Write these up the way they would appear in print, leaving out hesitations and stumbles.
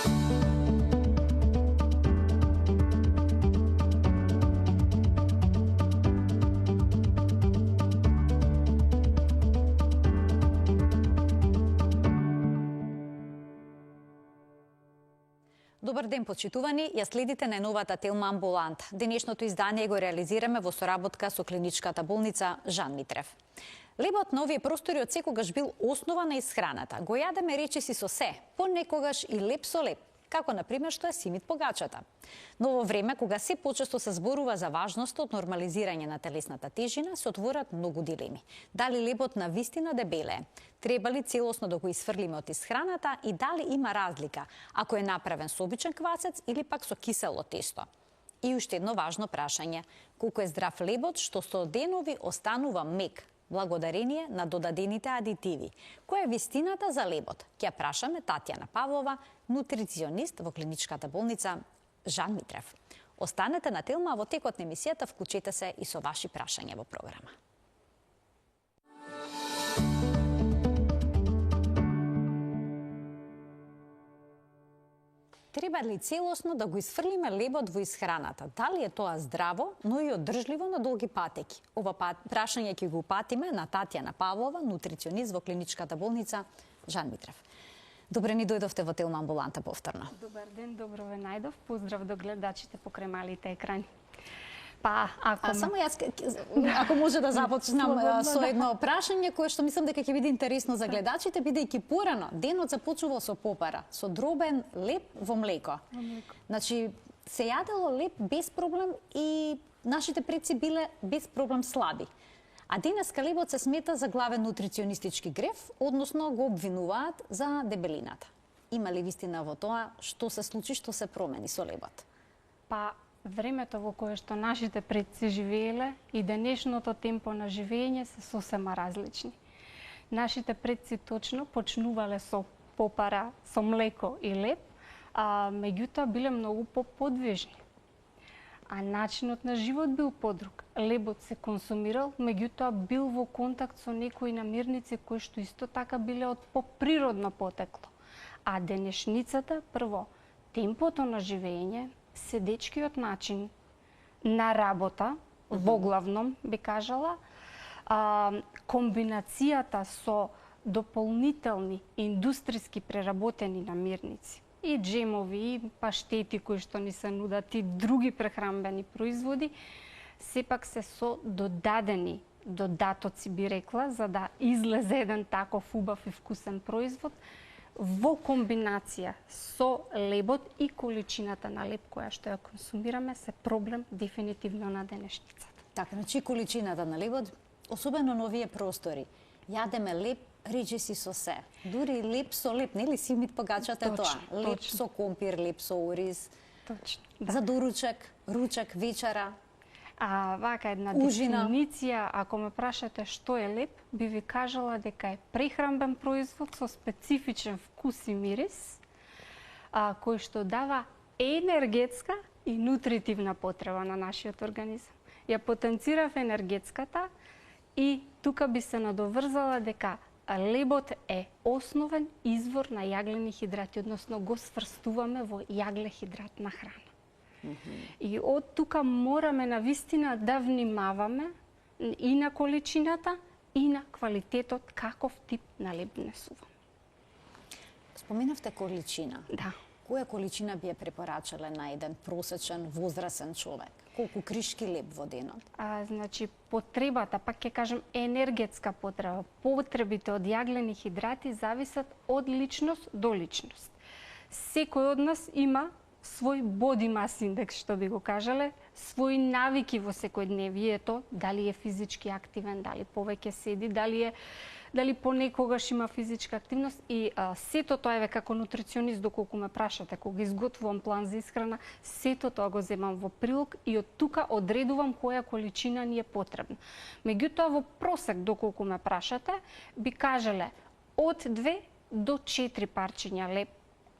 Добар ден, почитувани, ја следите најновата Телма Амбулант. Денешното издание го реализираме во соработка со клиничката болница Жан Митрев. Лебот на овие простори од секогаш бил основа на исхраната. Го јадеме речиси со се, понекогаш и леп со леп, како например што е симит погачата. Но во време кога се почесто се зборува за важноста од нормализирање на телесната тежина, се отворат многу дилеми. Дали лебот на вистина дебеле? Треба ли целосно да го исфрлиме од исхраната и дали има разлика ако е направен со обичен квасец или пак со кисело тесто? И уште едно важно прашање: колку е здрав лебот што со денови останува мек, благодарение на додадените адитиви? Која е вистината за лебот? Ќе ја прашаме Татјана Павлова, нутриционист во клиничката болница Жан Митрев. Останете на Телма, во текот на емисијата вклучете се и со ваши прашања во програма. Треба ли целосно да го исфрлиме лебот во исхраната? Дали е тоа здраво, но и одржливо на долги патеки? Ова прашање ќе го упатиме на Татјана Павлова, нутриционист во клиничката болница Жан Митрев. Добре ни дојдовте во Телма Амбуланта повторно. Добар ден, добро ве најдов. Поздрав до гледачите покрај малите екрани. Па, само јас, ако може да започнам со едно прашање кое што мислам дека ќе биде интересно за гледачите, бидејќи порано денот започнувал со попара, со дробен леб во млеко. Значи, се јадело леб без проблем и нашите предци биле без проблем слаби. А денеска лебот се смета за главен нутриционистички грев, односно го обвинуваат за дебелината. Има ли вистина во тоа? Што се случи, што се промени со лебот? Па, времето во кое што нашите предци живееле и денешното темпо на живење се сосема различни. Нашите предци точно почнувале со попара, со млеко и леб, а меѓутоа биле многу поподвижни. А начинот на живот бил подруг. Лебот се консумирал, меѓутоа бил во контакт со некои намирници кои што исто така биле од поприродно потекло. А денешницата, прво, темпото на живење, седечкиот начин на работа, воглавном би кажала, комбинацијата со дополнителни индустријски преработени намирници, и джемови, и паштети кои што ни се нудат, и други прехранбени производи, сепак се со додадени додатоци, би рекла, за да излезе еден таков убав и вкусен производ, во комбинација со лебот и количината на леб која што ја консумираме се проблем дефинитивно на денешницата. Така, значи количината на лебот, особено на овие простори, јадеме леб речиси со се. Дури леб со леб, нели симит погачата е тоа? Леб со компир, леб со ориз. Точно. Да. За доручек, ручек, вечера. Вака една дефиниција, ако ме прашате што е леб, би ви кажала дека е прехранбен производ со специфичен вкус и мирис, кој што дава енергетска и нутритивна потреба на нашиот организам. Ја потенцирав енергетската и тука би се надоврзала дека лебот е основен извор на јаглени хидрати, односно го сврстуваме во јаглехидратна храна. И од тука мораме навистина да внимаваме и на количината и на квалитетот каков тип на леб несуваме. Споменавте количина. Да. Која количина би ја препорачале на еден просечен возрасен човек? Колку кришки леб во денот? Значи, потребата, пак ќе кажем енергетска потреба, потребите од јаглени хидрати зависат од личност до личност. Секој од нас има свој body mass индекс, што би го кажале, своји навики во секојдневието, дали е физички активен, дали повеќе седи, дали понекогаш има физичка активност, и сето тоа е како нутриционист, доколку ме прашате, кога изготвувам план за исхрана, сето тоа го земам во прилог и од тука одредувам која количина ни е потребна. Меѓутоа во просек, доколку ме прашате, би кажале од 2 до 4 парчиња леб,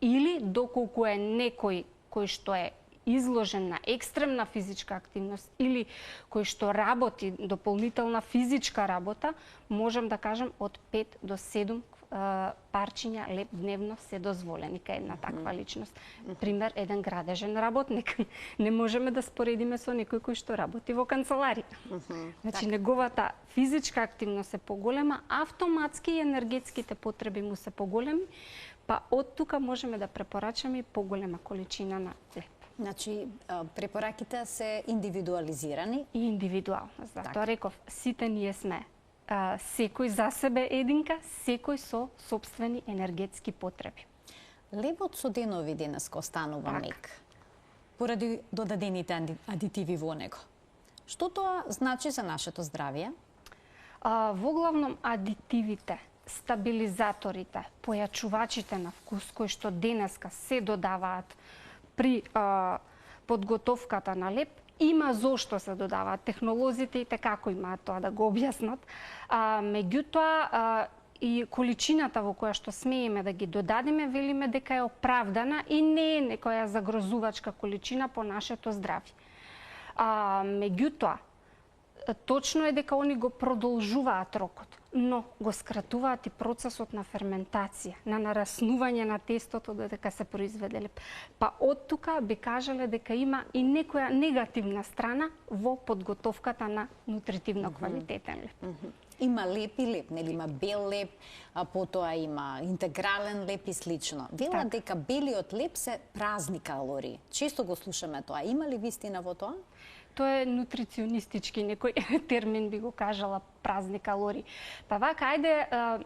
или доколку е некој кој што е изложен на екстремна физичка активност или кој што работи дополнителна физичка работа, можам да кажем од 5 до 7 парчиња леп дневно се дозволени кај една таква личност. Пример, еден градежен работник. Не можеме да споредиме со некој кој што работи во канцеларија. Значи, неговата физичка активност е поголема, автоматски и енергетските потреби му се поголеми, па од тука можеме да препорачаме и поголема количина на леп. Значи, препораките се индивидуализирани. И индивидуално. Затоа реков, сите ние сме секој за себе единка, секој со сопствени енергетски потреби. Лебот со денови денеска останува мек, поради додадените адитиви во него. Што тоа значи за нашето здравје? Воглавном адитивите, стабилизаторите, појачувачите на вкус кои што денеска се додаваат при подготовката на леп, има зошто се додаваат. Технолозите и како имаат тоа да го објаснат. Меѓутоа, и количината во која што смееме да ги додадеме, велиме дека е оправдана и не е некоја загрозувачка количина по нашето здравје. Меѓутоа, точно е дека они го продолжуваат рокот, но го скратуваат и процесот на ферментација, на нараснување на тестото додека се произведе леп. Па од тука би кажале дека има и некоја негативна страна во подготовката на нутритивно квалитетен леп. Има леп и леп, нели има бел леп, а потоа има интегрален леп и слично. Велат дека белиот леп се празни калории. Често го слушаме тоа. Има ли вистина во тоа? Тоа е нутриционистички некој термин, би го кажала, празни калории. Па вака, ајде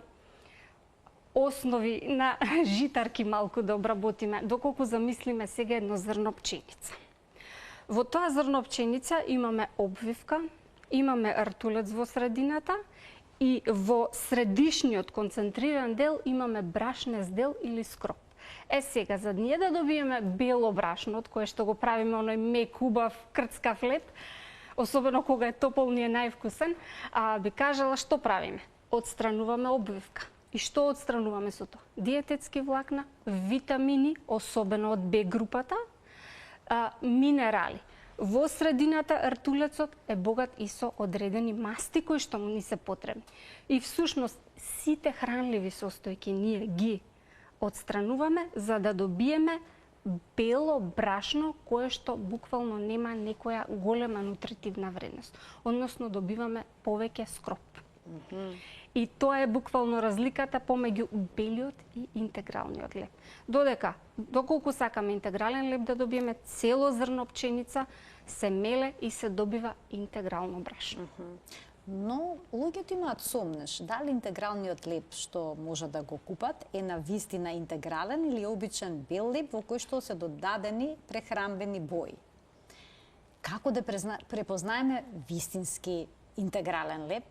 основи на житарки малку да обработиме, доколку замислиме сега едно зрно пченица. Во тоа зрно пченица имаме обвивка, имаме ртулец во средината и во средишниот концентриран дел имаме брашнест дел или скроп. Сега, за ние да добиеме бело брашно, од кое што го правиме оној мек, убав, крцкав леп, особено кога е топол, ни е највкусен, би кажала што правиме? Отстрануваме обвивка. И што отстрануваме со тоа? Диететски влакна, витамини, особено од Б групата, минерали. Во средината ртулецот е богат и со одредени масти кои што му ни се потребни. И всушност сите хранливи состојки ние ги отстрануваме за да добиеме бело брашно кое што буквално нема некоја голема нутритивна вредност. Односно добиваме повеќе скроп. И тоа е буквално разликата помеѓу белиот и интегралниот леп. Доколку сакаме интегрален леп да добиеме, цело зрно пченица се меле и се добива интегрално брашно. Но луѓето имаат сомнеш дали интегралниот леп што може да го купат е на вистина интегрален или обичен бел леп во кој што се додадени прехранбени бои. Како да препознаеме вистински интегрален леп?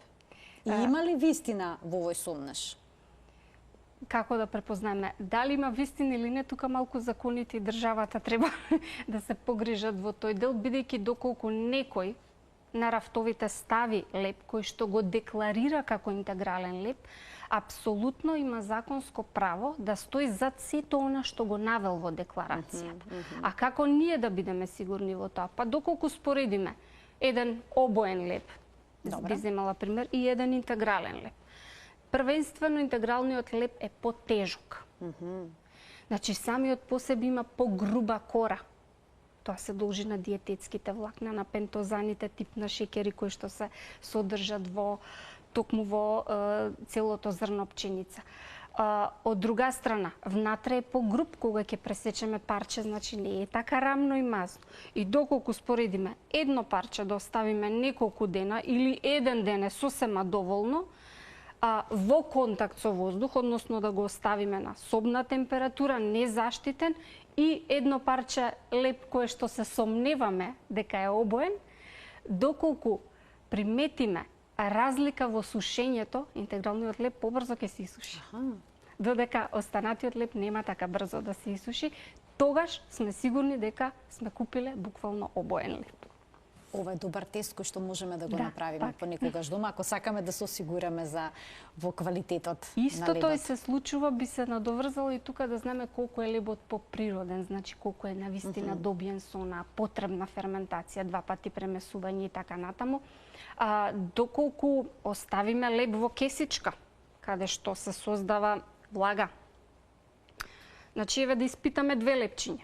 И има ли вистина во овој сомнеш? Како да препознаеме дали има вистина или не, тука малку законите и државата треба да се погрижат во тој дел, бидејќи доколку некој на рафтовите стави леп кој што го декларира како интегрален леп, апсолутно има законско право да стои зад сето она што го навел во декларацијата. А како ние да бидеме сигурни во тоа? Па доколку споредиме еден обоен леп, би земала пример, и еден интегрален леп. Првенствено интегралниот леп е потежок. Значи самиот по себе има погруба кора. Тоа се должи на диететските влакна, на пентозаните, тип на шеќери кои што се содржат токму во целото зрно пченица. Од друга страна, внатре е погруб, кога ќе пресечеме парче, значи не е така рамно и мазно. И доколку споредиме едно парче да оставиме неколку дена или еден ден е сосема доволно, во контакт со воздух, односно да го оставиме на собна температура, незаштитен, и едно парче леп кое што се сомневаме дека е обоен, доколку приметиме разлика во сушењето, интегралниот леп побрзо ќе се исуши. Додека останатиот леп нема така брзо да се исуши, тогаш сме сигурни дека сме купиле буквално обоен леп. Ова е добар тест кој што можеме да го направиме понекогаш дома, ако сакаме да се осигураме во квалитетот на лебот. Истото и се случува, би се надоврзало и тука да знаме колку е лебот поприроден, значи колку е навистина добиен со она потребна ферментација, 2 пати премесување и така натаму. Доколку оставиме леб во кесичка, каде што се создава влага. Значи, еве да испитаме две лепчиња.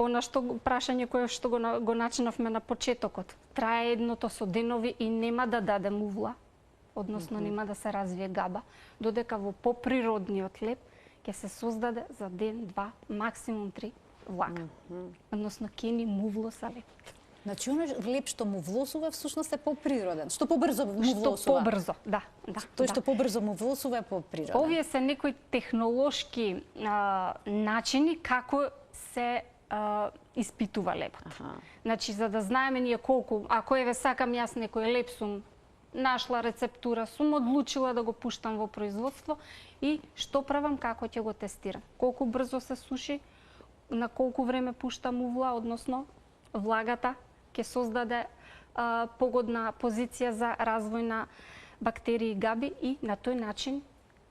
Она што прашање кое што го начинавме на почетокот. Трае едното со денови и нема да даде мувла, односно нема да се развие габа, додека во поприродниот леп ќе се создаде за ден, два, максимум 3 влага. Односно ќе ни мувло са леп. Значи, оно леп што му влосува, всушност е поприроден. Што побрзо му влосува. Што побрзо, да. Тој што побрзо му влосува е поприроден. Овие се некои технолошки начини како се испитува лепот. Значи, за да знаеме ние колку, ако еве сакам јас некој леп сум нашла рецептура, сум одлучила да го пуштам во производство и што правам, како ќе го тестирам. Колку брзо се суши, на колку време пуштам увла, односно влагата ќе создаде погодна позиција за развој на бактерии и габи и на тој начин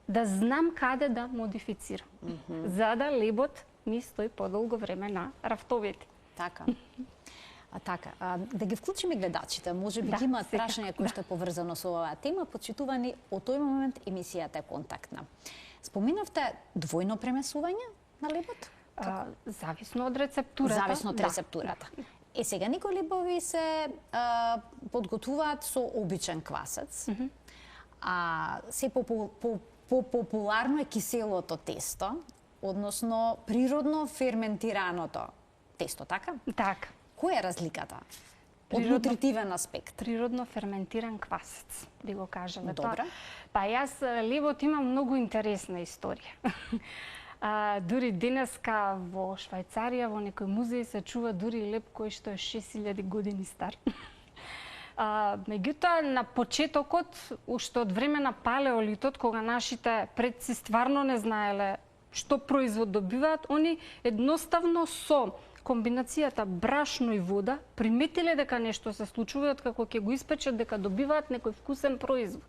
да знам каде да модифицирам. За да лебот ми стои подолго време на рафтовите. Така. Да ги вклучиме гледачите, може би ги имаат прашања кои што е поврзано со оваа тема, почитувани, од тој момент емисијата е контактна. Споминавте двојно премесување на лебот? Зависно од рецептурата. Зависно од рецептурата. Сега некои лебови се подготвуваат со обичен квасец, а се популарно е киселото тесто, односно природно ферментираното тесто, така? Така. Која е разликата? Од нутритивен аспект. Природно ферментиран квасец, би го кажале. Добра. Па јас лебот имам многу интересна историја. Дури денеска во Швајцарија, во некој музеј се чува дури леб кој што е 6000 години стар. Меѓутоа, на почетокот, уште од време на палеолитот, кога нашите предци стварно не знаеле што производ добиваат, они едноставно со комбинацијата брашно и вода приметиле дека нешто се случува и откако ќе го испечат дека добиваат некој вкусен производ.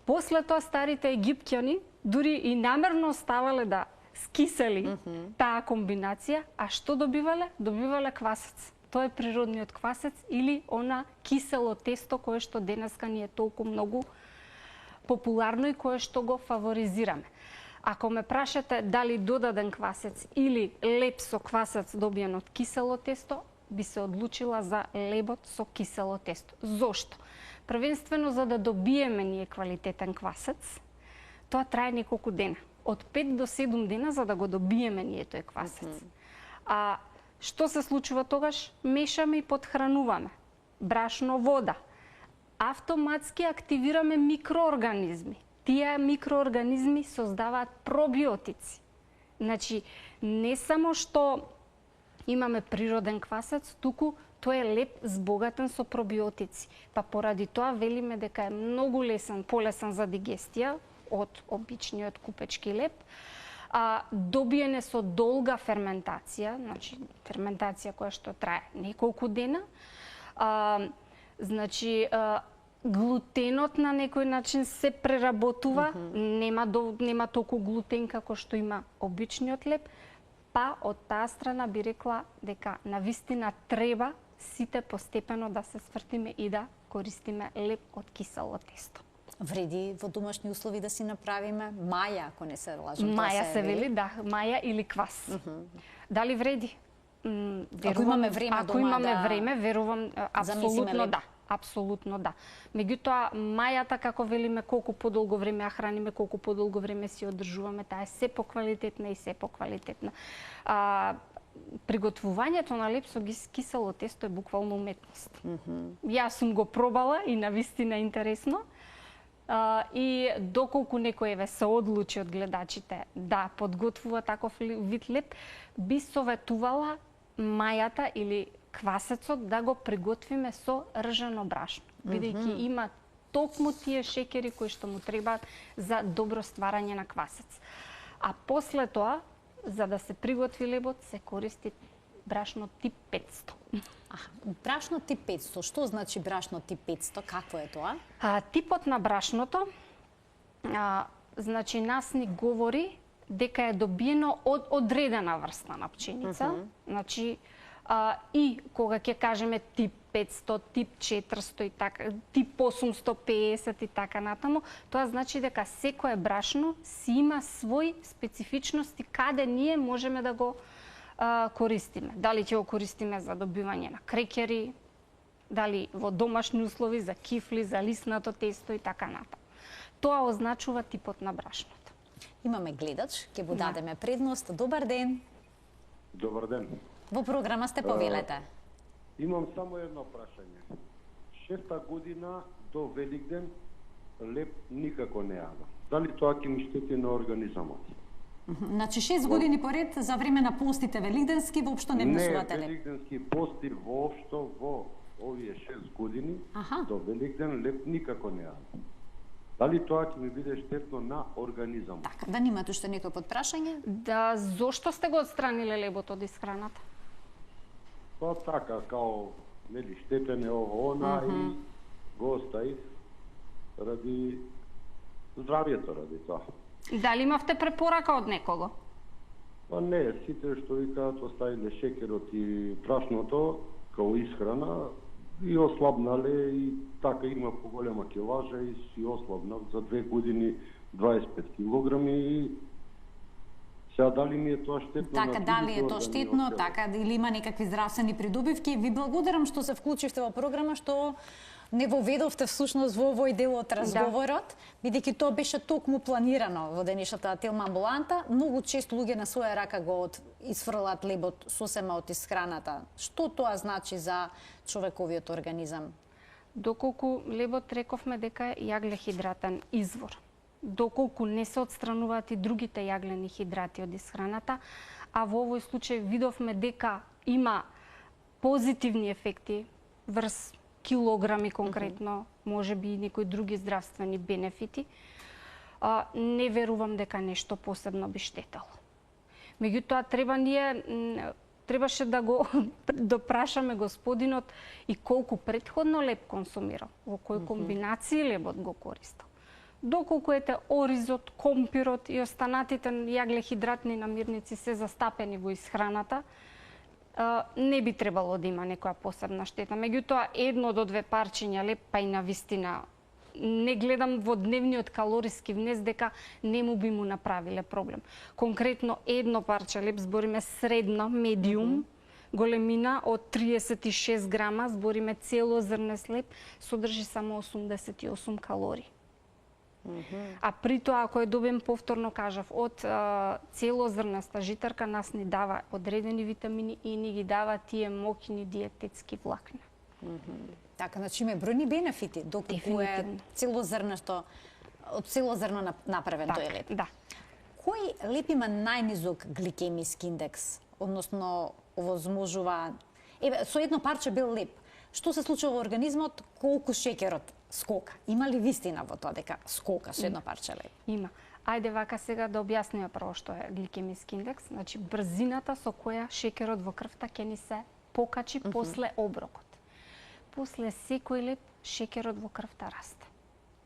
После тоа старите египтјани дури и намерно оставале да скисели таа комбинација, а што добивале? Добивале квасец. Тоа е природниот квасец или она кисело тесто кое што денеска ни е толку многу популарно и кое што го фаворизираме. Ако ме прашате дали додаден квасец или леб со квасец добиен од кисело тесто, би се одлучила за лебот со кисело тесто. Зошто? Првенствено за да добиеме ние квалитетен квасец, тоа трае неколку дена. Од 5 до 7 дена за да го добиеме ние тој квасец. А што се случува тогаш? Мешаме и подхрануваме. Брашно, вода. Автоматски активираме микроорганизми. Тие микроорганизми создаваат пробиотици. Значи, не само што имаме природен квасец, туку тој е леб збогатен со пробиотици. Па поради тоа велиме дека е многу лесен, полесен за дигестија од обичниот купечки леб. Добиен е со долга ферментација, значи ферментација која што трае неколку дена. Значи, глутенот на некој начин се преработува, нема толку глутен како што има обичниот леб, па од таа страна би рекла дека навистина треба сите постепено да се свртиме и да користиме леб од кисело тесто. Вреди во домашни услови да си направиме маја, ако не се лажам. Маја се вели, да, маја или квас. Дали вреди? Ако имаме време ако имаме време, верувам апсолутно да. Апсолутно да. Меѓутоа, мајата, како велиме, колку подолго време ја храниме, колку подолго време си одржуваме, таа е се поквалитетна и се поквалитетна. Приготвувањето на леб со кисело тесто е буквално уметност. Јас сум го пробала и навистина интересно. И доколку некој се одлучи од гледачите да подготвува таков вид леб, би советувала мајата или квасецот да го приготвиме со ржано брашно, бидејќи има токму тие шеќери кои што му требаат за добро стварање на квасец. А после тоа, за да се приготви лебот, се користи брашно тип 500. Брашно тип 500, што значи брашно тип 500, какво е тоа? Типот на брашното, значи нас ни говори дека е добиено од одредена врста на пченица, значи И кога ќе кажеме тип 500, тип 400 и така, тип 850 и така натаму, тоа значи дека секое брашно си има свои специфичности каде ние можеме да го користиме. Дали ќе го користиме за добивање на крекери, дали во домашни услови, за кифли, за лиснато тесто и така натаму. Тоа означува типот на брашното. Имаме гледач, ќе му дадеме предност. Добар ден. Добар ден. Во програма сте, повелете. Имам само едно прашање. 6-та година до Великден леп никако не јадам. Дали тоа ќе ми штети на организамот? Значи 6 години поред за време на постите великденски воопшто не вкусувате леп? Не, леп. великденски пости воопшто во овие 6 години до Великден леп никако не јадам. Дали тоа ќе ми биде штетно на организамот? Така, да немате уште некој подпрашање? Да, зошто сте го отстраниле лебот од исхраната? Тоа така, као, нели, штетен е ово, она и го оставив ради здравието, ради тоа. Дали имавте препорака од некого? Па не, сите што викаат оставиле шекерот и прашното као исхрана и ослабнале и така има поголема килажа и си ослабнав за 2 години 25 килограми и сега дали ми е тоа штетно? Така, дали е тоа штетно, така, или има некакви здравствени придобивки. Ви благодарам што се вклучивте во програма, што не воведовте всушност во овој дел од разговорот, бидејќи тоа беше токму планирано во денешната телма амбуланта. Многу често луѓе на своја рака го исфрлат лебот сосема од исхраната. Што тоа значи за човековиот организам? Доколку лебот рековме дека е јаглехидратен извор, доколку не се отстрануваат и другите јаглени хидрати од исхраната, а во овој случај видовме дека има позитивни ефекти врз килограми конкретно, може би и некои други здравствени бенефити, не верувам дека нешто посебно би штетало. Меѓутоа, требаше да го допрашаме господинот и колку претходно леб консумирал, во кои комбинации лебот го користел. Доколку ете оризот, компирот и останатите јаглехидратни намирници се застапени во исхраната, не би требало да има некоја посебна штета. Меѓутоа, 1 до 2 парчиња леб, па и на вистина, не гледам во дневниот калориски внес дека не му би му направиле проблем. Конкретно, 1 парче леб, збориме средно, медиум, големина од 36 грама, збориме целозрнест леб, содржи само 88 калории. А при тоа, ако ја добием повторно, кажав, од целозрнаста житарка нас ни дава одредени витамини и ни ги дава тие моќни диететски влакна. Така, значи има бројни бенефити доколку е целозрнато, од целозрно направен тој леб. Да. Кој леб има најнизок гликемиски индекс, односно овозможува со едно парче бел леб? Што се случува во организмот, колку шекерот скока? Има ли вистина во тоа дека скока со едно парче леб? Има. Ајде вака сега да објасниме прво што е гликемиски индекс. Значи, брзината со која шекерот во крвта ќе ни се покачи после оброкот. После секој леб шекерот во крвта расте.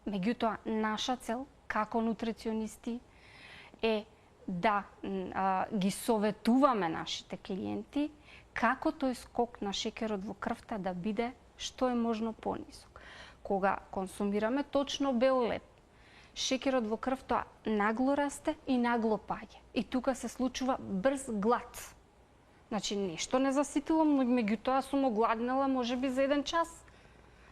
Меѓутоа, наша цел како нутриционисти е да ги советуваме нашите клиенти како тој скок на шекерот во крвта да биде што е можно понисок. Кога консумираме точно бел леб, шекерот во крвта нагло расте и нагло паѓа. И тука се случува брз глад. Значи, нешто не заситилам, но меѓутоа сум огладнела можеби за 1 час.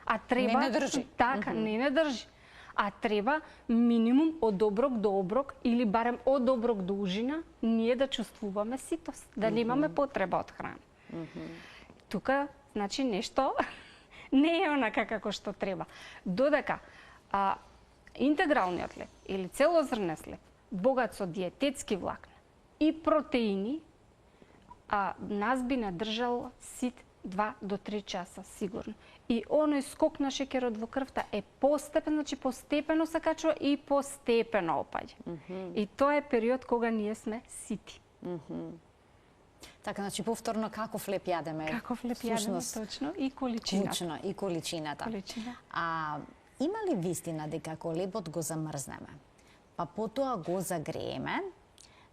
А треба... Не држи. Така, не држи. А треба минимум од оброк до оброк или барем од оброк до ужина ние да чувствуваме ситост, да немаме потреба од храна. Тука, значи, нешто не е онака како што треба. Додека интегралниот леб или целозрнест леб, богат со диететски влакна и протеини, нас би надржал сит 2 до 3 часа сигурно. И оној скок на шекерот во крвта е постепено, значи постепено се качува и постепено опаѓа. И тоа е период кога ние сме сити. Така, значи повторно каков леб јадеме? Каков леб јадеме, точно, и количината. Клучно, и количината. Има ли вистина дека ако лебот го замрзнеме, па потоа го загрееме,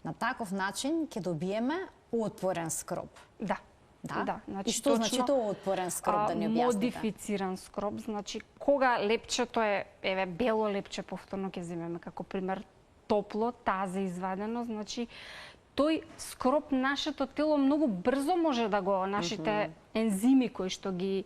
на таков начин ќе добиеме отворен скроб? Да. Да? Да, значи, и што точно, значи тоа отпорен скроп, да ни објасните? Модифициран скроп, значи кога лепчето е, еве, бело лепче, повторно ќе земеме како пример, топло, тазе извадено, значи тој скроп нашето тело многу брзо може да го, нашите ензими кои што ги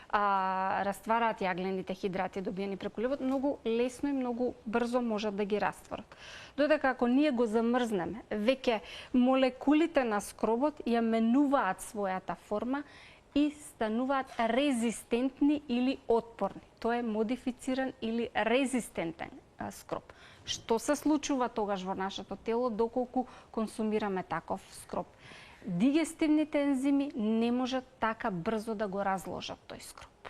раствараат јаглените хидрати добиени преку лебот, многу лесно и многу брзо можат да ги растворат. Додека ако ние го замрзнеме, веќе молекулите на скробот ја менуваат својата форма и стануваат резистентни или отпорни. Тоа е модифициран или резистентен скроп. Што се случува тогаш во нашето тело доколку консумираме таков скроп? Дигестивните ензими не можат така брзо да го разложат тој скроп.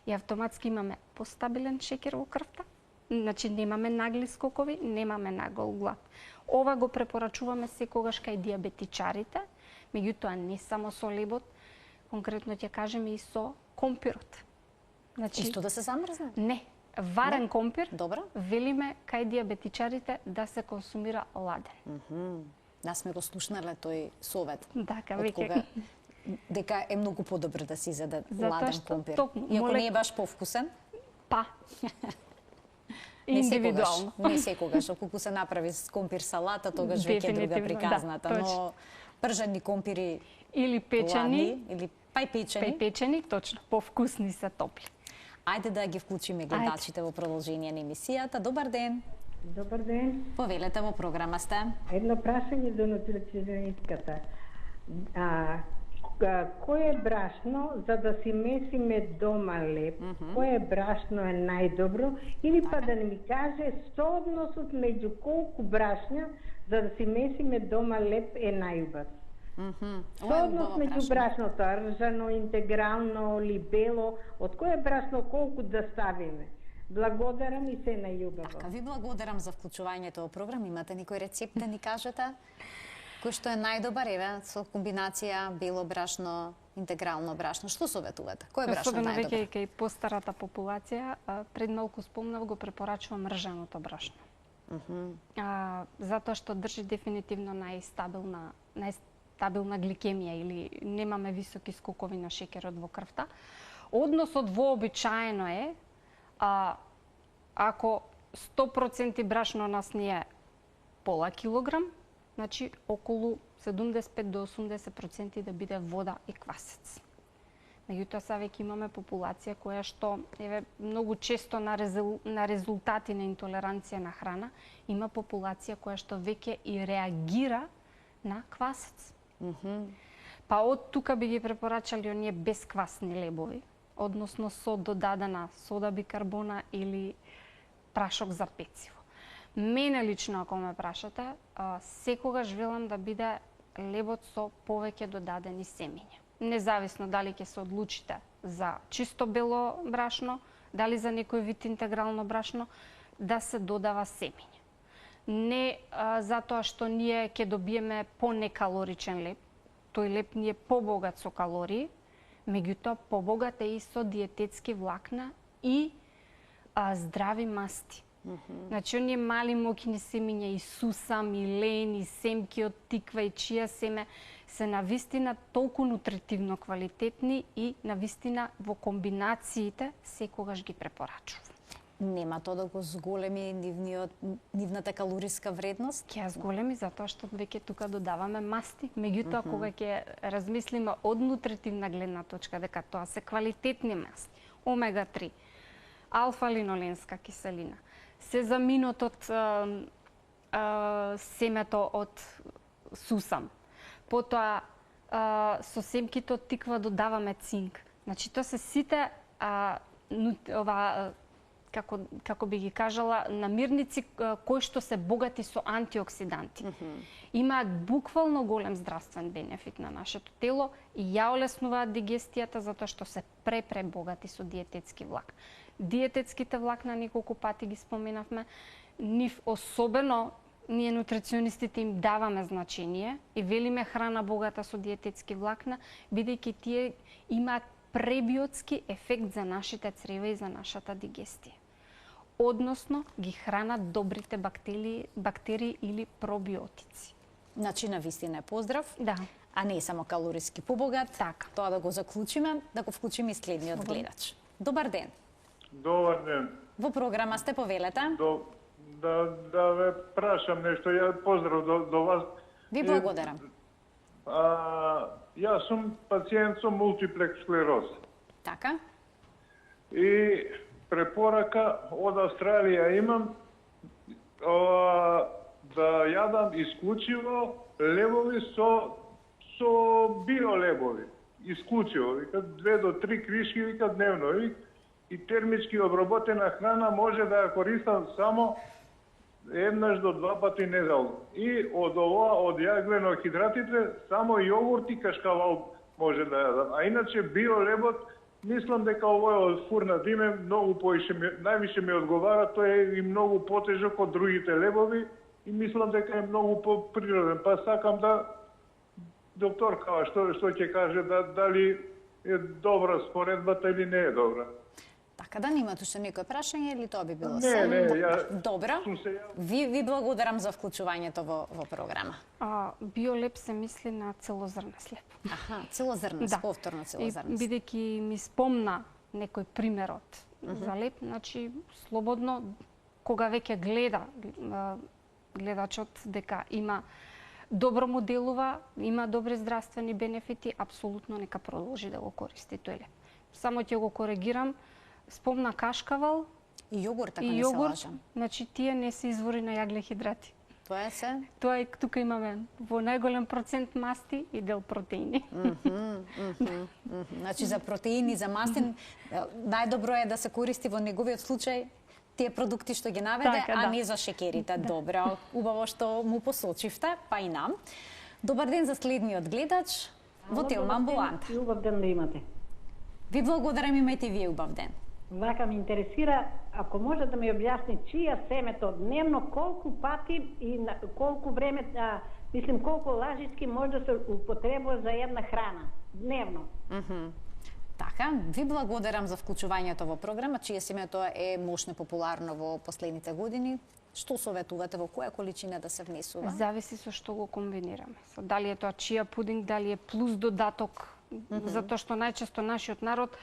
И автоматски имаме постабилен шеќер во крвта, значи немаме нагли скокови, немаме нагол глад. Ова го препорачуваме секогаш кај диабетичарите, меѓутоа не само со лебот, конкретно ќе кажеме и со компирот. Значи, исто да се замрзне? Не. Варен компир, добро, велиме кај диабетичарите да се консумира ладен. Да сме го слушнале тој совет. Така, од кога дека е многу подобро да се изеде ладен компир. Иако не е баш повкусен? Па. Индивидуално. Не секогаш. Ако се направи компир салата, тогаш веќе е друга приказната. Да, но пржени компири или печени, ладни, или печени. Па печени, точно, повкусни се топли. Ајде да ги вклучиме гледачите во продолжение на емисијата. Добар ден. Добар ден. Повелете, во програма сте. Едно прашање до нутриционистката. Кое брашно, за да си месиме дома леп, кое брашно е најдобро? Или па да ми каже соодносот меѓу колку брашња за да си месиме дома леп е најубав? Сооднос меѓу брашното, ржано, интегрално или бело, од кое брашно колку да ставиме? Благодарам и се најубаво. Така, ви благодарам за вклучувањето во програм. Имате некој рецепт да ни кажете? Кој што е најдобар, еве, со комбинација бело брашно, интегрално брашно? Што советувате? Кој е брашно најдобар? најдобар? Особено веќе кај постарата популација, пред малку спомнав, го препорачувам ржаното брашно. Затоа што држи дефинитивно најстабилна гликемија или немаме високи скокови на шеќерот во крвта. Односот вообичаено е ако 100% брашно нас ни е пола килограм, значи околу 75 до 80% да биде вода и квасец. Меѓутоа сега веќе имаме популација која што еве многу често на резултати на интолеранција на храна има популација која што веќе и реагира на квасец. Па од тука би ги препорачали оние бесквасни лебови, односно со додадена сода бикарбона или прашок за пecivo. Мене лично, ако ме прашате, секогаш велам да биде лебот со повеќе додадени семиња. Независно дали ќе се одлучите за чисто бело брашно, дали за некој вид интегрално брашно, да се додава семиња. Не затоа што ние ќе добиеме понекалоричен леб, тој леб ни е побогат со калории, меѓутоа побогат е и со диететски влакна и здрави масти. Значи, оние мали мокини семиња и сусам, и лен, и семки од тиква и чија семе се навистина толку нутритивно квалитетни и навистина во комбинациите секогаш ги препорачувам. Нема тоа да го зголеми нивната калориска вредност? Ќе ја зголеми затоа што веќе тука додаваме масти. Меѓутоа, кога ќе размислиме од нутритивна гледна точка дека тоа се квалитетни масти, омега-3, алфа-линоленска киселина, сезаминот од семето од сусам, потоа со семките од тиква додаваме цинк. Значи, тоа се сите како би ги кажала, намирници кои што се богати со антиоксиданти. Имаат буквално голем здравствен бенефит на нашето тело и ја олеснуваат дигестијата затоа што се пребогати со диететски влак. Диететските влакна неколку пати ги споменавме, нив особено ние нутриционистите им даваме значение и велиме храна богата со диететски влакна, бидејќи тие имаат пребиотски ефект за нашите црева и за нашата дигестија. Односно, ги хранат добрите бактерии или пробиотици. Значи, навистина е поздрав. Да. а не само калориски побогат. Така. Тоа да го заклучиме, да го вклучиме и следниот гледач. Добар ден. Добар ден. Во програма сте, повелете. Да ве прашам нешто. Ја поздрав до вас. Ви благодарам. Јас сум пациент со мултиплекс склероз. Така? И препорака од Австралија имам да јадам исклучиво лебови со биолебови. Исклучиво, вика 2 до 3 кришки вика дневно. И термички обработена храна може да ја користам само еднаш до 2 пати неделно. И од јаглено-хидратите само јогурт и кашкавал може да јадам. А иначе биолебот, мислам дека овој од фурна диме многу највише ми одговара, тој е и многу потежок од другите лебови и мислам дека е многу поприроден. Па сакам да докторка што ќе каже дали е добра споредбата или не е добра. Така, да немате уште некој прашање или тоа би било Не, се? Добро. Ви благодарам за вклучувањето во програма. Биолеп се мисли на целозрнест хлеб. Аха, целозрнест, повторно целозрнест. Бидејќи ми спомна некој примерот за леп, значи слободно кога веќе гледа гледачот дека има добро му делува, има добри здравствени бенефити, апсолутно нека продолжи да го користи тој леп. Само ќе го коригирам, спомна кашкавал и јогурт, ако и не се јогурт, лажам. значи тие не се извори на јаглехидрати. Тоа е се? Тоа е, тука имаме во најголем процент масти и дел протеини. Значи за протеини, за мастин, најдобро е да се користи во неговиот случај тие продукти што ги наведе, Така, а да. не за шекерите. Добро, убаво што му посочивте, па и нам. Добар ден за следниот гледач во Телма амбуланта. И убав ден да имате. Ви благодарам, имајте вие убав ден. Вака ме интересира, ако може да ми објасни чија семето дневно, колку пати и на колку време, колку лажички може да се употребува за една храна дневно. Така, ви благодарам за вклучувањето во програма, чие семето е мощно популарно во последните години. Што советувате, во која количина да се внесува? Зависи со што го комбинираме. Дали е тоа чија пудинг, дали е плюс додаток, затоа што најчесто нашиот народ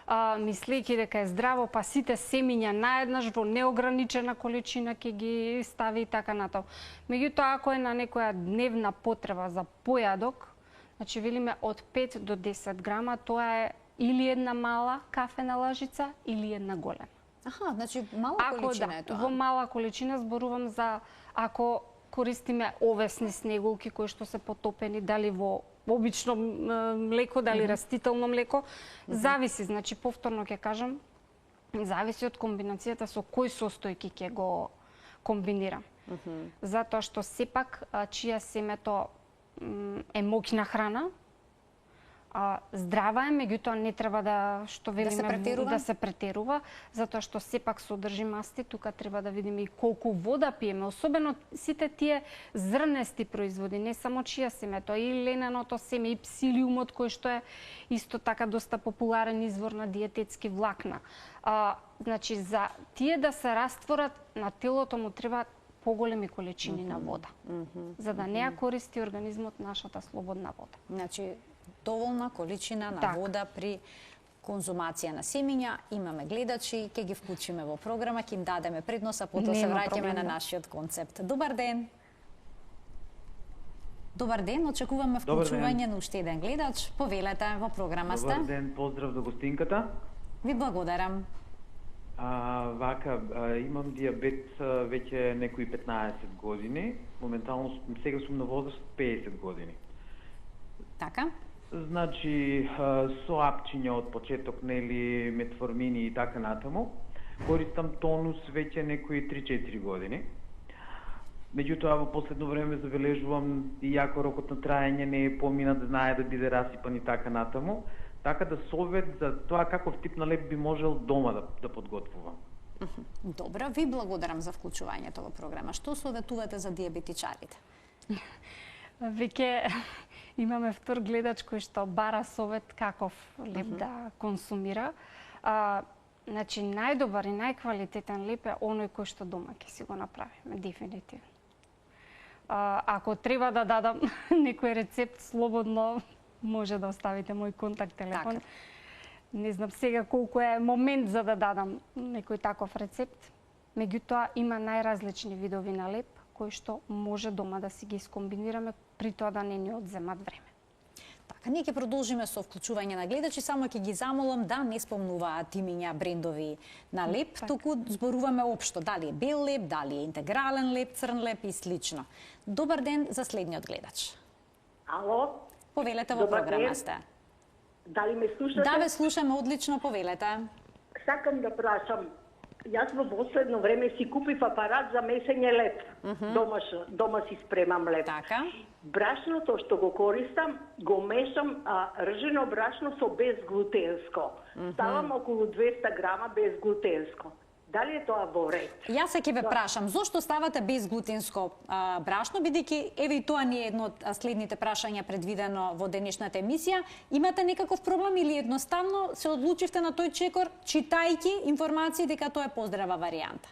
мислејќи дека е здраво, па сите семиња наеднаш во неограничена количина ќе ги стави и така натаму. Меѓутоа, ако е на некоја дневна потреба за појадок, значи велиме од 5 до 10 грама, тоа е или една мала кафена лажица или една голема. Аха, значи мала количина е тоа. Во мала количина зборувам за ако користиме овесни снегулки кои што се потопени, дали во обично млеко, дали растително млеко, зависи, значи повторно ќе кажам, зависи од комбинацијата со кои состојки ќе го комбинирам. Затоа што сепак чија семето е моќна храна, здрава е, меѓутоа не треба да да се претерува, затоа што сепак содржи масти, тука треба да видиме и колку вода пиеме, особено сите тие зрнести производи, не само чија семето, и лененото семе, и псилиумот кој што е исто така доста популарен извор на диететски влакна. Значи за тие да се растворат на телото му треба поголеми количини на вода, за да не ја користи организмот нашата слободна вода. Значи доволна количина на вода при конзумација на семиња. Имаме гледачи, ќе ги вклучиме во програма, ќе им дадеме предност, а потоа се враќаме на нашиот концепт. Добар ден. Добар ден, очекуваме вклучување на уште еден гледач. Повелете, во програма сте. Добар ден, поздрав до гостинката. Ви благодарам. Имам диабет веќе некои 15 години. Моментално сега сум на возраст 50 години. Така? Значи, со апчиња од почеток, нели, метформини и така натаму. Користам тонус веќе некои 3-4 години. Меѓутоа, во последно време забележувам и јако рокот на траење не е поминат, знае да биде расипан и така натаму. Така да совет за тоа каков тип на леп би можел дома да подготвувам. Добро, ви благодарам за вклучувањето во програма. Што советувате за диабетичарите? Веќе имаме втор гледач кој што бара совет каков леп да консумира. Значи, најдобар и најквалитетен леп е оној кој што дома ќе си го направиме, дефинитивно. Ако треба да дадам некој рецепт, слободно може да оставите мој контакт телефон. Така. Не знам сега колку е момент за да дадам некој таков рецепт. Меѓутоа има најразлични видови на леп кои што може дома да си ги скомбинираме, при тоа да не ни одземат време. Така, ние ќе продолжиме со вклучување на гледачи, само ќе ги замолам да не спомнуваат имиња брендови на леп, туку зборуваме општо, дали е бел леп, дали е интегрален леп, црн леп и слично. Добар ден за следниот гледач. Ало? Повелете, во Добар програма ден. сте. Дали ме слушате? Да, ве слушаме одлично, повелете. Сакам да прашам. Јас во последно време си купив апарат за месење леп. Дома си спремам леп. Така. Брашното што го користам, го мешам ржено брашно со безглутенско. Ставам околу 200 грама безглутенско. Дали е тоа во ред? Јас ќе ве прашам, зошто ставате безглутенско брашно, бидејќи еве и тоа не е едно од следните прашања предвидено во денешната емисија. Имате некаков проблем или едноставно се одлучивте на тој чекор, читајќи информации дека тоа е поздрава варијанта?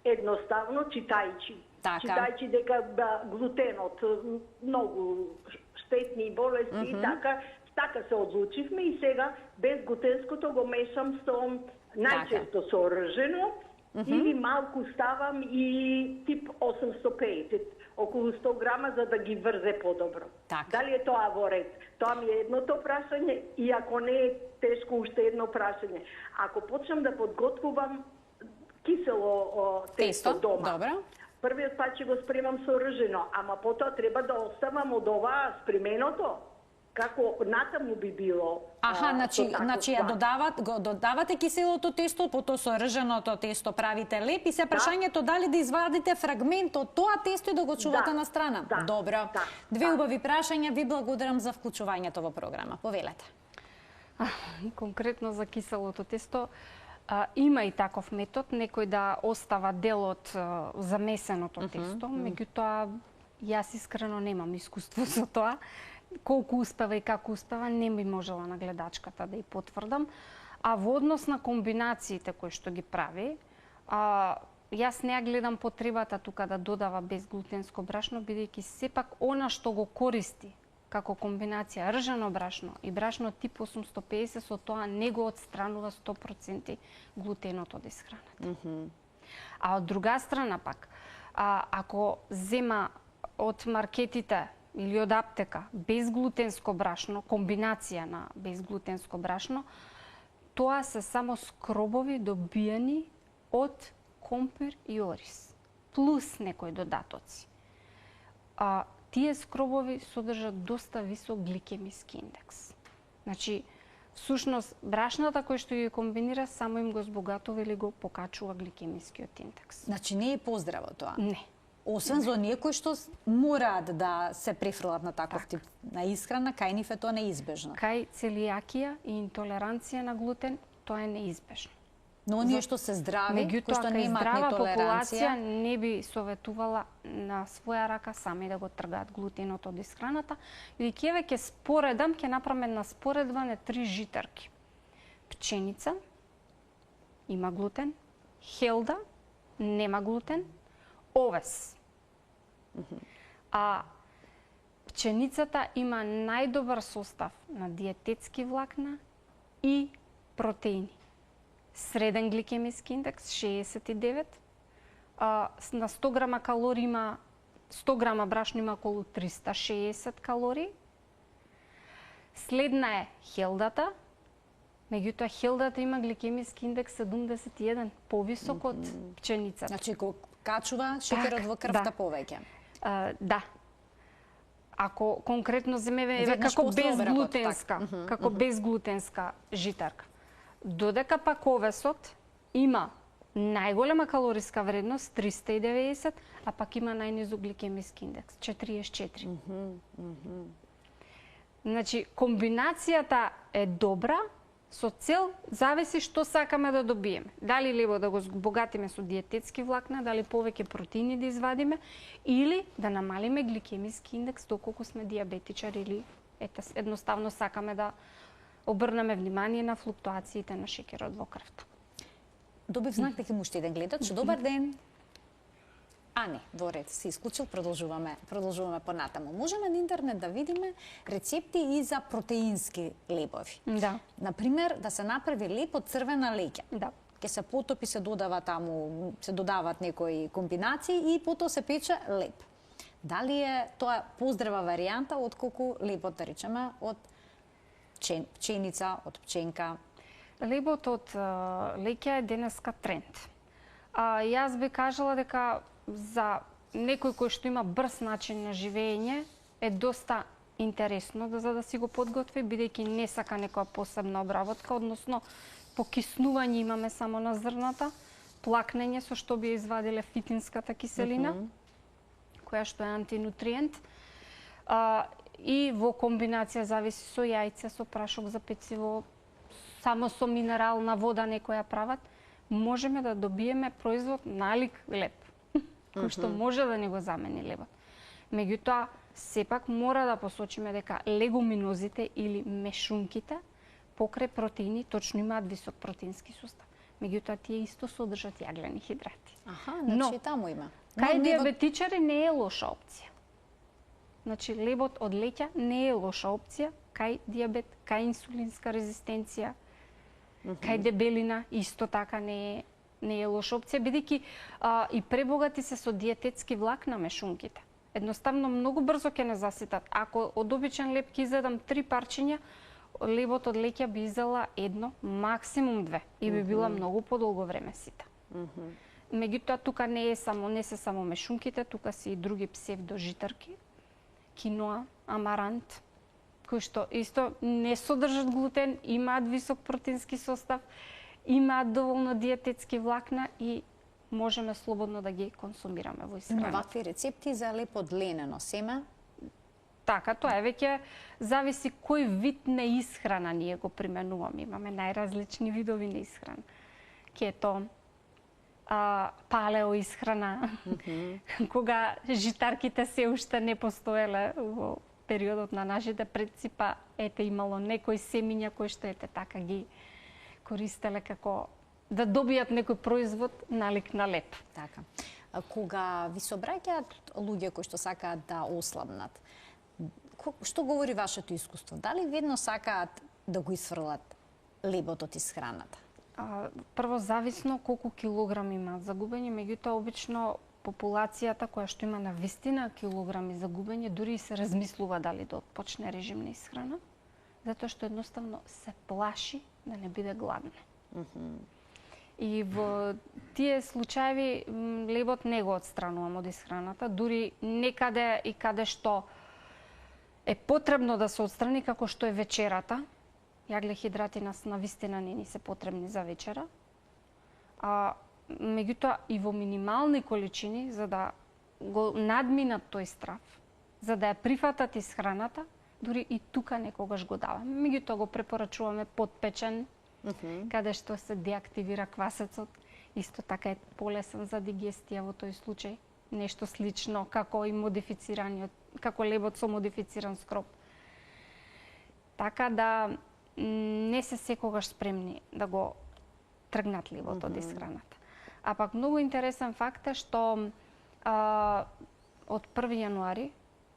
Едноставно читајќи. Така. Читајќи дека глутенот многу штетни болести и така се одлучивме и сега безглутенското го мешам со најчесто со ржено или малку ставам и тип 850, околу 100 грама за да ги врзе подобро. Така. Дали е тоа во ред? Тоа ми е едното прашање и ако не е тешко уште едно прашање. Ако почнам да подготвувам кисело тесто дома, добро. првиот пат ќе го спремам со ржено, ама потоа треба да оставам од ова спременото. Како натаму би било? Значи ја додавате киселото тесто, потоа со рженото тесто правите леп и се прашањето дали да извадите фрагмент од тоа тесто и да го чувате на страна. Добро. Две убави прашања, ви благодарам за вклучувањето во програма. Повелете. Конкретно за киселото тесто, има и таков метод, некој да остава дел од замесеното тесто, меѓутоа јас искрено немам искуство со тоа. Колку успева и како успева, не би можела на гледачката да ја потврдам. А во однос на комбинациите кои што ги прави, јас не ја гледам потребата тука да додава безглутенско брашно, бидејќи сепак она што го користи како комбинација ржано брашно и брашно тип 850, со тоа не го отстранува 100% глутенот од исхраната. А од друга страна пак, ако зема од маркетите или од аптека безглутенско брашно, комбинација на безглутенско брашно, тоа се само скробови добиени од компир и ориз, плюс некои додатоци. Тие скробови содржат доста висок гликемиски индекс. Значи, всушност, брашната кој што ги комбинира, само им го збогатува или го покачува гликемискиот индекс. Значи, не е поздраво тоа? Не. Освен за оние кои што мораат да се префрлат на таков тип на исхрана, кај нив е тоа неизбежно. Кај целијакија и интолеранција на глутен, тоа е неизбежно. Но оние што се здрави, кои што кај немаат здрава нетолеранција, популација не би советувала на своја рака сами да го тргаат глутенот од исхраната. Бидејќи еве ќе споредам, ќе направам една споредба на 3 житарки. Пченица има глутен, хелда нема глутен, овес. А пченицата има најдобар состав на диететски влакна и протеини. Среден гликемиски индекс 69. На 100 грама калории има 100 грама брашно има околу 360 калории. Следна е хелдата. Меѓутоа хелдата има гликемиски индекс 71, повисок од пченицата. Значи го качува шеќерот во крвта повеќе. Да. Ако конкретно земеме Веднаш како после оброкот, безглутенска, како безглутенска житарка. Додека пак овесот има најголема калориска вредност 390, а пак има најнизок гликемиски индекс 44. Значи комбинацијата е добра, со цел зависи што сакаме да добиеме. Дали лебо да го збогатиме со диететски влакна, дали повеќе протеини да извадиме, или да намалиме гликемиски индекс доколку сме диабетичари или едноставно сакаме да обрнеме внимание на флуктуациите на шеќерот во крвта. Добив знак дека има уште еден гледач. Добар ден. А не, во ред, се исклучил, продолжуваме понатаму. Можеме на интернет да видиме рецепти и за протеински лебови. Да. Например, да се направи леб од црвена леќа. Да. Ке се потопи, се додава таму, се додават некои комбинации и потоа се пече леб. Дали е тоа поздрава варијанта отколку лебот, да речеме, од пченица, од пченка? Лебот од леќа е денеска тренд. Јас би кажала дека за некој кој што има брз начин на живење е доста интересно за да си го подготви, бидејќи не сака некоја посебна обработка, односно покиснување имаме само на зрната, плакнење со што би извадиле фитинската киселина, која што е антинутриент, и во комбинација зависи со јајце, со прашок за пecivo, само со минерална вода некоја прават, можеме да добиеме производ налик леб, кој што може да не го замени лебот. Меѓутоа, сепак мора да посочиме дека легуминозите или мешунките покрај протеини точно имаат висок протеински состав. Меѓутоа, тие исто содржат јаглени хидрати. Значи таму има. Кај диабетичари не е лоша опција. Значи, лебот од леќа не е лоша опција кај диабет, кај инсулинска резистенција, кај дебелина исто така не е лоша опција, бидејќи и пребогати се со диететски влакна мешунките. Едноставно многу брзо ќе не заситат. Ако од обичен леб ќе изедам 3 парчиња, лебот од леќа би изела 1, максимум 2 и би била многу подолго време сита. Меѓутоа, тука не се само мешунките, тука се и други псевдожитарки, киноа, амарант, кои што исто не содржат глутен, имаат висок протеински состав, имаат доволно диететски влакна и можеме слободно да ги консумираме во исхраната. Вакви рецепти за леб од ленено семе? Така, тоа е веќе зависи кој вид на исхрана ние го применуваме. Имаме најразлични видови на исхрана. Кето, палео исхрана, кога житарките се уште не постоеле во периодот на нашите предци, па ете имало некои семиња кои што ете така ги користеле како да добијат некој производ налик на леб. Така. Кога ви се обраќаат луѓе кои што сакаат да ослабнат, што говори вашето искуство? Дали ведно сакаат да го исфрлат лебот од исхраната? Прво зависно колку килограми имаат загубени, меѓутоа обично популацијата која што има на вистина килограми загубени, дури и се размислува дали да отпочне режим на исхрана, затоа што едноставно се плаши да не биде гладна. И во тие случаеви лебот не го отстранувам од исхраната, дури некаде и каде што е потребно да се отстрани, како што е вечерата. Јаглехидрати нас на вистина не ни се потребни за вечера. Меѓутоа и во минимални количини, за да го надминат тој страф, за да ја прифатат исхраната, дури и тука некогаш го даваме. Меѓутоа го препорачуваме подпечен, каде што се деактивира квасецот. Исто така е полесен за дигестија во тој случај. Нешто слично како и модифицираниот, како лебот со модифициран скроп. Така да не се секогаш спремни да го тргнат лебот од исхраната. А пак многу интересен факт е што од 1 јануари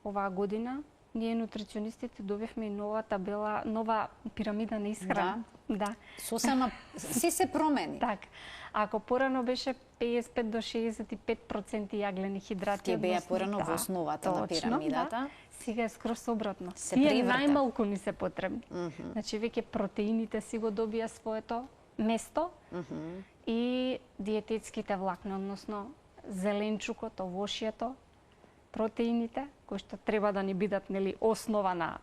оваа година ние нутриционистите добивме и нова табела, нова пирамида на исхрана. Да. Сосема се промени. Така. Ако порано беше 55 до 65% јаглени хидрати, тие беа порано во основата на пирамидата. Сега е скроз обратно. Тие најмалку ни се потребни. Значи веќе протеините си го добија своето место и диететските влакна, односно зеленчукот, овошјето, протеините, кои што треба да ни бидат основа на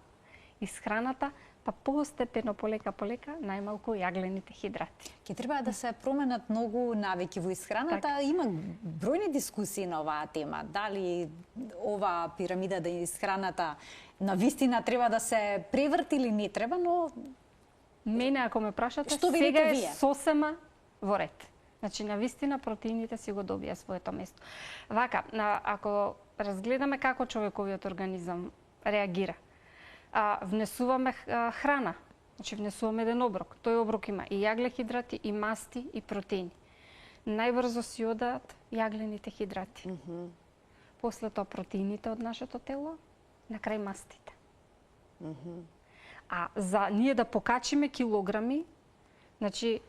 исхраната, па постепено, полека, најмалку јаглените хидрати. Ке треба да се променат многу навики во исхраната. Так. Има бројни дискусии на оваа тема. Дали оваа пирамида да исхраната на вистина треба да се преврти или не треба, но мене ако ме прашате, што сега е вие? сосема во ред. Значи на вистина протеините си го добија своето место. Вака, ако разгледаме како човековиот организам реагира, внесуваме храна, значи внесуваме еден оброк. Тој оброк има и јаглехидрати, и масти, и протеини. најбрзо си одат јаглените хидрати. После тоа протеините од нашето тело, на крај мастите. А за ние да покачиме килограми, значи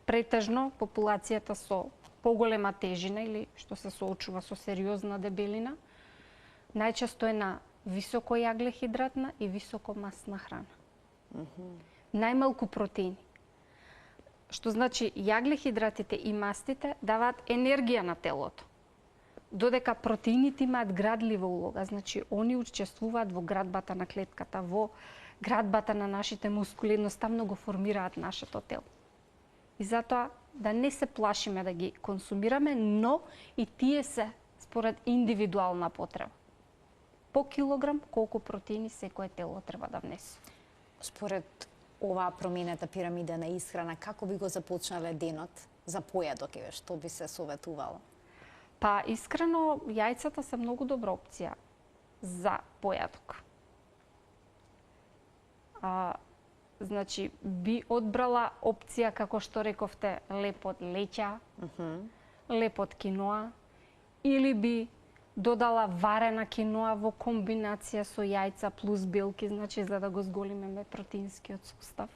претежно популацијата со поголема тежина или што се соочува со сериозна дебелина, најчесто е на високо јаглехидратна и високо масна храна. Најмалку протеини. Што значи јаглехидратите и мастите даваат енергија на телото. Додека протеините имаат градлива улога, значи они учествуваат во градбата на клетката, во градбата на нашите мускули, едноставно го формираат нашето тело. И затоа да не се плашиме да ги консумираме, но и тие се според индивидуална потреба. По килограм колку протеини секое тело треба да внесе. Според оваа променета пирамида на исхрана, како би го започнале денот за појадок, што би се советувало? Па искрено, јајцата се многу добра опција за појадок. Значи, би одбрала опција, како што рековте, леп од леќа, леп од киноа, или би додала варена киноа во комбинација со јајца плюс белки, значи за да го зголимеме протеинскиот состав.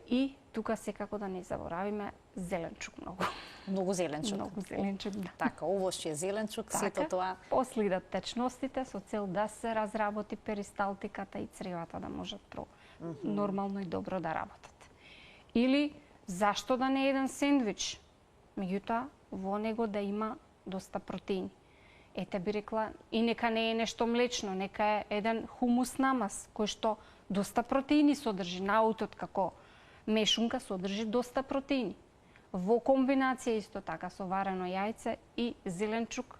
И тука секако да не заборавиме зеленчук многу. Многу зеленчук. Многу зеленчук, да. Така, овошје, зеленчук, сето тоа. Последат течностите со цел да се разработи перисталтиката и цревата да можат нормално и добро да работат. Или зашто да не еден сендвич? Меѓутоа, во него да има доста протеини. Ете би рекла, и нека не е нешто млечно, нека е еден хумус намаз, кој што доста протеини содржи. Наутот како мешунка содржи доста протеини. Во комбинација исто така со варено јајце и зеленчук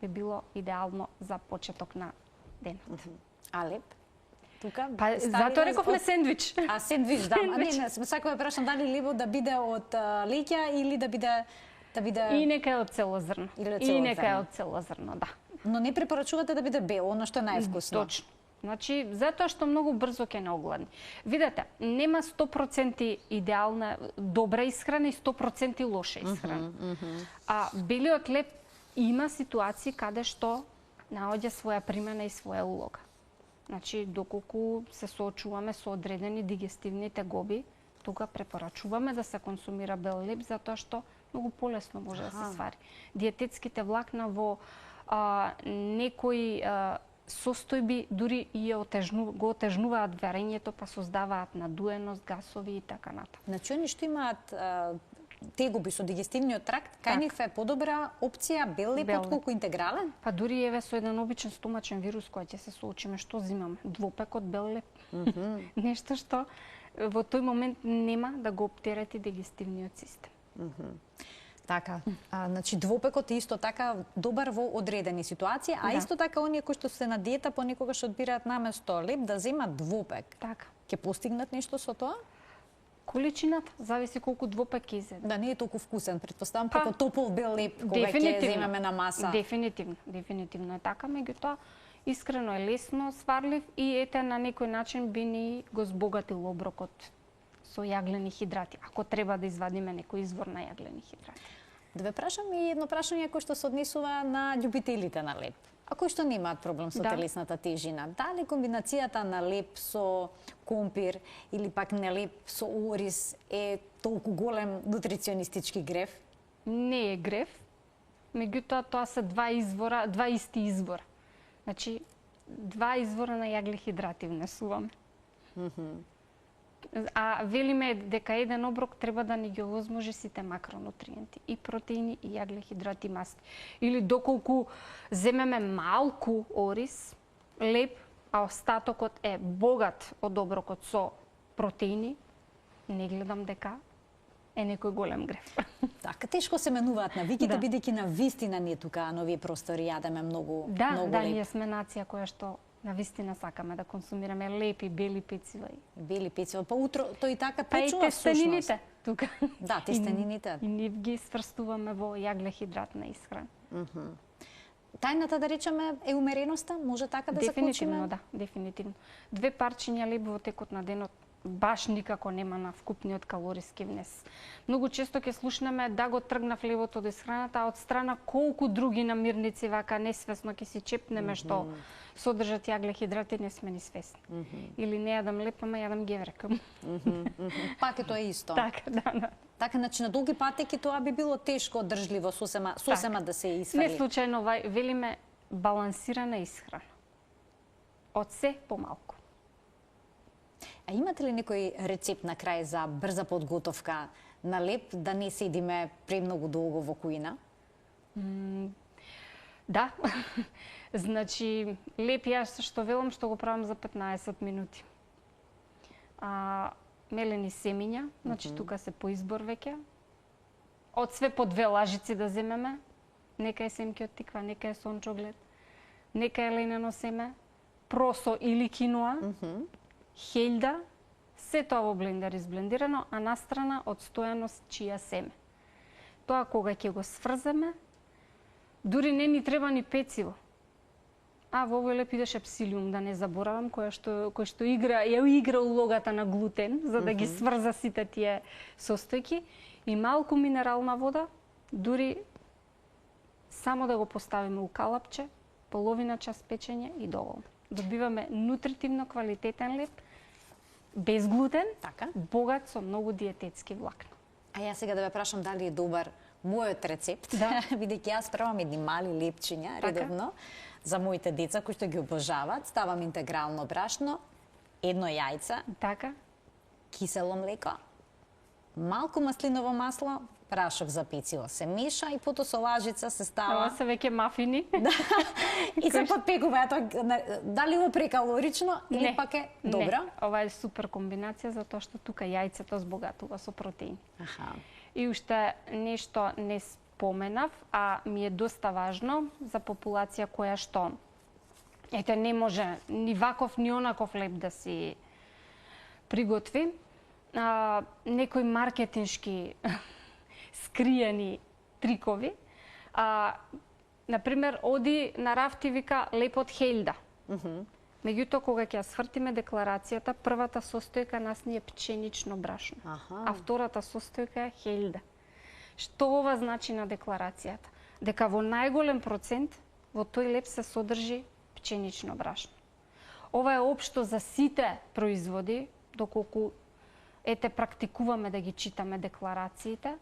би било идеално за почеток на денот. А леп? Тука Па затоа рековме сендвич. А сендвич, да. Не, сакам да прашам дали лебот да биде од леќа или да биде И нека е од цело зрно. И нека е од цело зрно, да. Но не препорачувате да биде бело, оно што е највкусно. Точно. Значи, затоа што многу брзо ќе не огладни. Видете, нема 100% идеална, добра исхрана и 100% лоша исхрана. А белиот леп има ситуации каде што наоѓа своја примена и своја улога. Значи, доколку се соочуваме со одредени дигестивни тегоби, тука препорачуваме да се консумира бел леп, затоа што многу полесно може да се свари. Диететските влакна во некои состојби дури и го отежнуваат варењето, па создаваат надуеност, гасови и така натаму. Значи, они што имаат тегоби со дигестивниот тракт, кај нив е подобра опција бел леп отколку интегрален? Па дури еве со еден обичен стомачен вирус кој ќе се соочиме, што зимаме? Двопек од бел леп. Нешто што во тој момент нема да го оптерети дигестивниот систем. Така, значи двопекот е исто така добар во одредени ситуации, а исто така оние кои што се на диета понекогаш одбираат наместо леп да земат двопек. Така. Ќе постигнат нешто со тоа? Количината зависи колку двопек ќе изеде. Да не е толку вкусен, претпоставам како топол бел леп кога ќе земеме на маса. Дефинитивно е така, меѓутоа искрено е лесно сварлив и ете на некој начин би ни го збогатил оброкот со јаглени хидрати, ако треба да извадиме некој извор на јаглени хидрати. Да ве прашам и едно прашање кој што се однесува на љубителите на леп, а кои што немаат проблем со телесната тежина. Дали комбинацијата на леп со компир или пак на леп со ориз е толку голем нутриционистички греф? Не е греф, меѓутоа тоа се два исти извора. Значи, два извора на јаглехидрати внесуваме. А велиме дека еден оброк треба да ни ги овозможи сите макронутриенти, и протеини, и јаглехидрати, масти. Или доколку земеме малку ориз, леп, а остатокот е богат од оброкот со протеини, не гледам дека е некој голем греф. Така, тешко се менуваат навиките, бидејќи на вистина ние тука на овие простори јадеме многу леп. Да, ние сме нација која што на вистина сакаме да консумираме лепи, бели пецива. Бели пецива, па утро тој така почува всушност. Па и тестенините тука. Да, тестенините. И ние ги сврстуваме во јаглехидратна исхрана. Тајната, да речеме, е умереноста? Може така да заклучиме? Дефинитивно, да, дефинитивно. 2 парчиња леб во текот на денот баш никако нема на вкупниот калориски внес. Многу често ќе слушнеме да го тргнав лебот од исхраната, а од страна колку други намирници вака несвесно ќе си чепнеме што содржат јагле-хидрати, не сме ни свесни. Или не јадам леп, ама јадам геврека. Пак е тоа исто. Така, да. Така, значи на долги патеки тоа би било тешко одржливо сосема да се исфали. Не случајно велиме балансирана исхрана. Од се помалку. А имате ли некој рецепт на крај за брза подготовка на леп, да не седиме премногу долго во кујна? Да. Значи, леп јас што велам, што го правам за 15 минути. Мелени семиња, значи тука се по избор веќе. Од све по 2 лажици да земеме. Нека е семки од тиква, нека е сончоглед, нека е ленено семе, просо или киноа, хелда, се тоа во блендер изблендирано, а настрана одстојано чија семе. Тоа кога ќе го сврземе, дури не ни треба ни пециво. А во овој леп идеше псилиум, да не заборавам, кој што игра улогата на глутен, за да ги сврза сите тие состојки, и малку минерална вода, дури само да го поставиме у калапче, половина час печење и доволно. Добиваме нутритивно квалитетен леп, без глутен, богат со многу диететски влакна. А јас сега да ве прашам дали е добар мојот рецепт, бидејќи јас правам едни мали лепчиња редовно за моите деца кои што ги обожаваат. Ставам интегрално брашно, едно јајце, кисело млеко, малку маслиново масло, прашок за пецило се меша и потоа со лажица се става. Ова се веќе мафини. И се подпекува. Дали е прекалорично или пак е добро? Не, ова е супер комбинација затоа што тука јајцето збогатува со протеин. И уште нешто не споменав, а ми е доста важно за популација која што не може ни ваков ни онаков леп да си приготви. Некои маркетиншки скриени трикови. Например, оди на рафт и вика лепот хелда. Меѓутоа, кога ќе ја свртиме декларацијата, првата состојка нас ни е пченично брашно, а втората состојка е хелда. Што ова значи на декларацијата? Дека во најголем процент во тој леп се содржи пченично брашно. Ова е општо за сите производи, доколку практикуваме да ги читаме декларациите.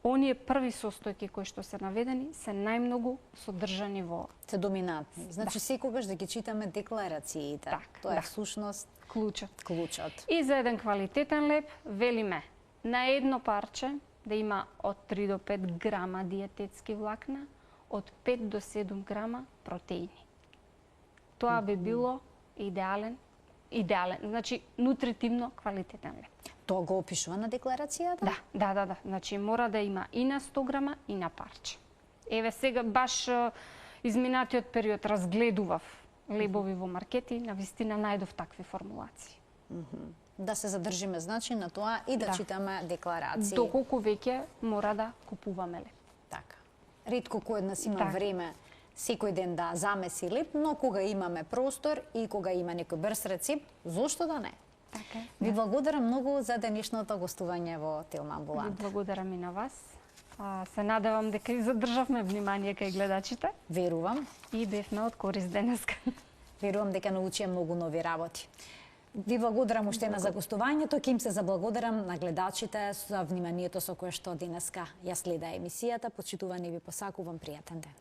Оние први состојки кои што се наведени се најмногу содржани во... Се доминантни. Значи секогаш да ги читаме декларациите. Тоа е всушност клучот. И за еден квалитетен леп велиме на едно парче да има од 3 до 5 грама диететски влакна, од 5 до 7 грама протеини. Тоа би било идеален, значи нутритивно квалитетен леп. Тоа го опишува на декларацијата? Да. Значи мора да има и на 100 грама и на парче. Еве сега баш изминатиот период разгледував лебови во маркети, навистина најдов такви формулации. Да се задржиме значи на тоа и да читаме декларации. Доколку веќе мора да купуваме леп. Така. Ретко кој од нас има време секој ден да замеси леп, но кога имаме простор и кога има некој брз рецепт, зошто да не? Ви благодарам многу за денешното гостување во Телма Амбулант. Ви благодарам и на вас. Се надевам дека и задржавме внимание кај гледачите. Верувам. И бевме од корист денеска. Верувам дека научија многу нови работи. Ви благодарам уште на за гостувањето, ќе им се заблагодарам на гледачите за вниманието со кое што денеска ја следа емисијата. Почитувани ви посакувам пријатен ден.